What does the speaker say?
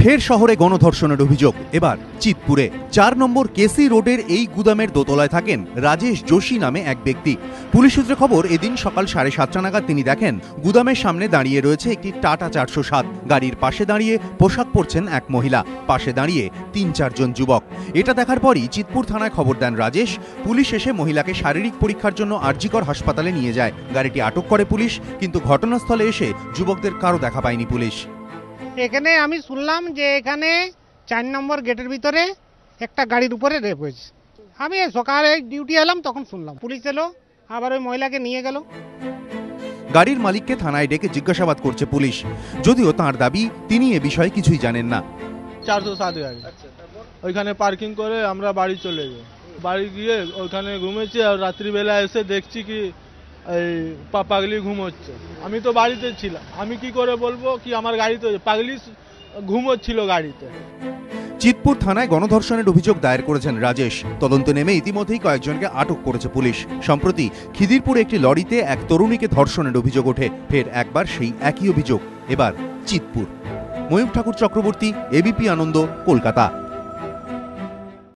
ফের শহরে গণধর্ষণের অভিযোগ, এবার চিতপুরে ৪ নম্বর কেসি রোডের এই গুদামের দোতলায় থাকেন রাজেশ যোশী নামে এক ব্যক্তি। পুলিশ সূত্রে খবর, এদিন সকাল 7:30 নাগাদ তিনি দেখেন গুদামের সামনে দাঁড়িয়ে রয়েছে একটি টাটা 407। গাড়ির পাশে দাঁড়িয়ে পোশাক পরছেন এক মহিলা, পাশে দাঁড়িয়ে 3-4 জন যুবক। এটা দেখার পরই চিতপুর থানায় খবর দেন রাজেশ। পুলিশ এসে মহিলাকে শারীরিক পরীক্ষার জন্য আরজিকর হাসপাতালে নিয়ে যায়। গাড়িটি আটক করে পুলিশ, কিন্তু ঘটনাস্থলে এসে যুবকদের কারো দেখা পায়নি পুলিশ। এখানে আমি শুনলাম যে এখানে 4 নম্বর গেটের ভিতরে একটা গাড়ির উপরে রেপ হয়েছে। আমি সকালে ডিউটি এলাম, তখন শুনলাম। পুলিশ এলো, আবার ওই মহিলাকে নিয়ে গেল। গাড়ির মালিককে থানায় ডেকে জিজ্ঞাসাবাদ করছে পুলিশ, যদিও তাঁর দাবি তিনি এ বিষয়ে কিছুই জানেন না। 407 গাড়ি ওইখানে পার্কিং করে আমরা বাড়ি চলে যাই। বাড়ি গিয়ে ওইখানে ঘুমেছি, আর রাত্রিবেলা এসে দেখছি কি এই পাগলি ঘুমোচ্ছে। আমি তো বাড়িতে ছিলাম, আমি কি করে বলবো কি আমার গাড়িতে পাগলি ঘুমোচ্ছিল গাড়িতে। চিতপুর থানায় গণধর্ষণের অভিযোগ দায়ের করেছেন রাজেশ। তদন্ত নেমে ইতিমধ্যেই কয়েকজনকে আটক করেছে পুলিশ। সম্প্রতি খিদিরপুরে একটি লরিতে এক তরুণীকে ধর্ষণের অভিযোগ ওঠে। ফের একবার সেই একই অভিযোগ, এবার চিতপুর। ময়ূর ঠাকুর চক্রবর্তী, এবিপি আনন্দ, কলকাতা।